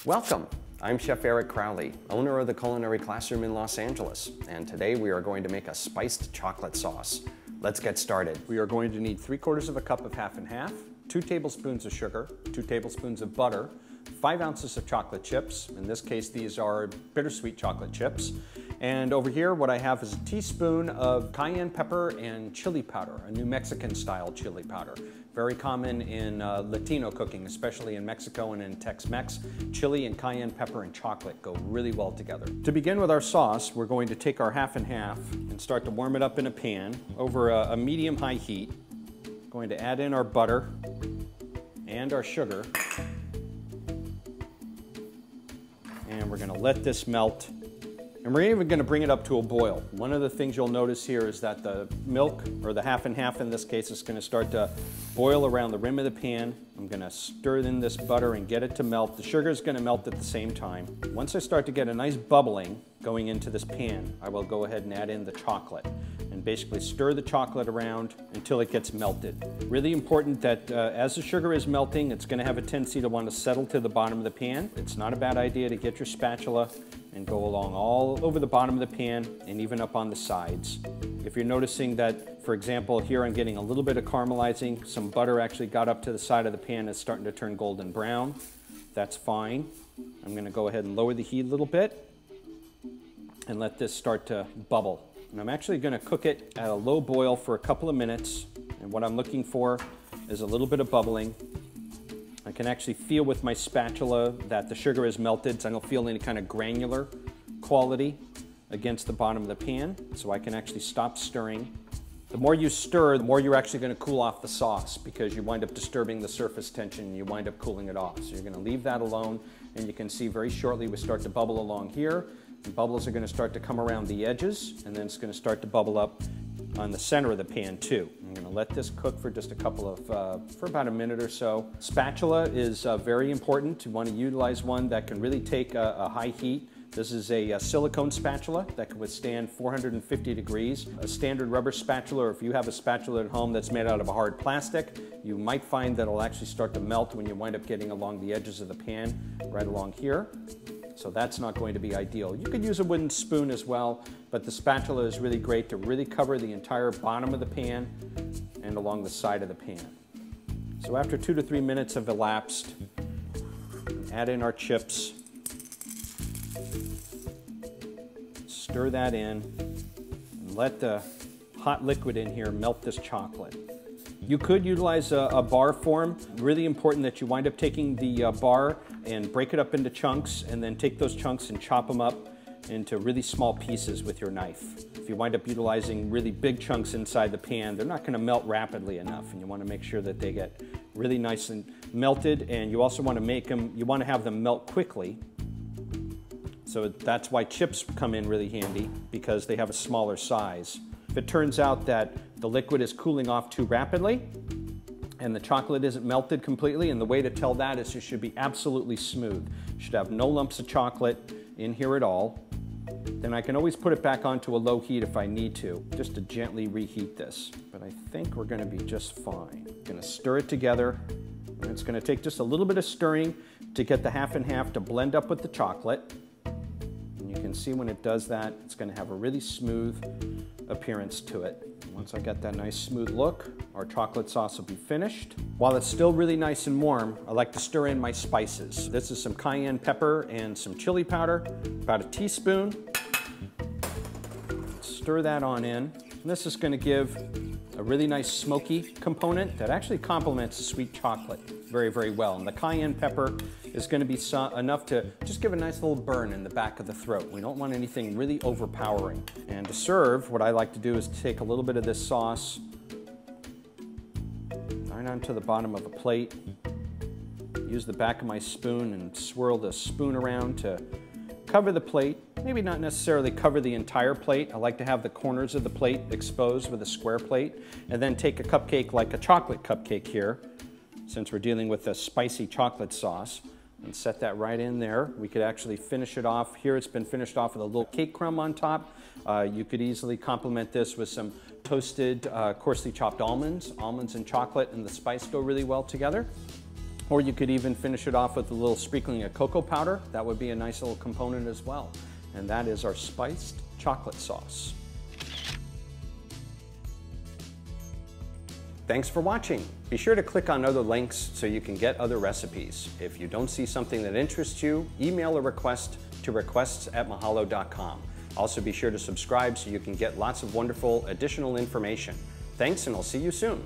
Welcome! I'm Chef Eric Crowley, owner of the Culinary Classroom in Los Angeles, and today we are going to make a spiced chocolate sauce. Let's get started. We are going to need 3/4 of a cup of half and half, 2 tablespoons of sugar, 2 tablespoons of butter, 5 ounces of chocolate chips. In this case, these are bittersweet chocolate chips. And over here, what I have is a teaspoon of cayenne pepper and chili powder, a New Mexican style chili powder. Very common in Latino cooking, especially in Mexico and in Tex-Mex. Chili and cayenne pepper and chocolate go really well together. To begin with our sauce, we're going to take our half and half and start to warm it up in a pan over a medium-high heat. Going to add in our butter and our sugar. And we're going to let this melt. And we're even going to bring it up to a boil. One of the things you'll notice here is that the milk, or the half and half in this case, is going to start to boil around the rim of the pan. I'm going to stir in this butter and get it to melt. The sugar is going to melt at the same time. Once I start to get a nice bubbling going into this pan, I will go ahead and add in the chocolate and basically stir the chocolate around until it gets melted. Really important that as the sugar is melting, it's going to have a tendency to want to settle to the bottom of the pan. It's not a bad idea to get your spatula and go along all over the bottom of the pan and even up on the sides. If you're noticing that, for example, here I'm getting a little bit of caramelizing, some butter actually got up to the side of the pan, it's starting to turn golden brown, that's fine. I'm going to go ahead and lower the heat a little bit and let this start to bubble. And I'm actually going to cook it at a low boil for a couple of minutes, and what I'm looking for is a little bit of bubbling. I can actually feel with my spatula that the sugar is melted, so I don't feel any kind of granular quality against the bottom of the pan, so I can actually stop stirring. The more you stir, the more you're actually going to cool off the sauce, because you wind up disturbing the surface tension and you wind up cooling it off. So you're going to leave that alone, and you can see very shortly we start to bubble along here. The bubbles are going to start to come around the edges, and then it's going to start to bubble up on the center of the pan too. I'm going to let this cook for just a couple of, for about a minute or so. Spatula is very important. You want to utilize one that can really take a high heat. This is a silicone spatula that can withstand 450 degrees. A standard rubber spatula, or if you have a spatula at home that's made out of a hard plastic, you might find that it'll actually start to melt when you wind up getting along the edges of the pan, right along here. So that's not going to be ideal. You could use a wooden spoon as well, but the spatula is really great to really cover the entire bottom of the pan and along the side of the pan. So after 2 to 3 minutes have elapsed, add in our chips, stir that in, and let the hot liquid in here melt this chocolate. You could utilize a bar form. Really important that you wind up taking the bar and break it up into chunks, and then take those chunks and chop them up into really small pieces with your knife. If you wind up utilizing really big chunks inside the pan, they're not going to melt rapidly enough, and you want to make sure that they get really nice and melted, and you also want to make them, you want to have them melt quickly. So that's why chips come in really handy, because they have a smaller size. If it turns out that the liquid is cooling off too rapidly and the chocolate isn't melted completely, and the way to tell that is it should be absolutely smooth. You should have no lumps of chocolate in here at all. Then I can always put it back onto a low heat if I need to, just to gently reheat this. But I think we're going to be just fine. I'm going to stir it together, and it's going to take just a little bit of stirring to get the half and half to blend up with the chocolate. And you can see when it does that, it's going to have a really smooth appearance to it. Once I get that nice smooth look, our chocolate sauce will be finished. While it's still really nice and warm, I like to stir in my spices. This is some cayenne pepper and some chili powder, about a teaspoon. Stir that on in. And this is going to give a really nice smoky component that actually complements the sweet chocolate very, very well. And the cayenne pepper is going to be enough to just give a nice little burn in the back of the throat. We don't want anything really overpowering. And to serve, what I like to do is take a little bit of this sauce right onto the bottom of a plate. Use the back of my spoon and swirl the spoon around to cover the plate. Maybe not necessarily cover the entire plate. I like to have the corners of the plate exposed with a square plate, and then take a cupcake like a chocolate cupcake here, since we're dealing with a spicy chocolate sauce, and set that right in there. We could actually finish it off. Here it's been finished off with a little cake crumb on top. You could easily complement this with some toasted, coarsely chopped almonds. Almonds and chocolate and the spice go really well together. Or you could even finish it off with a little sprinkling of cocoa powder. That would be a nice little component as well. And that is our spiced chocolate sauce. Thanks for watching. Be sure to click on other links so you can get other recipes. If you don't see something that interests you, email a request to requests@mahalo.com. Also be sure to subscribe so you can get lots of wonderful additional information. Thanks, and I'll see you soon.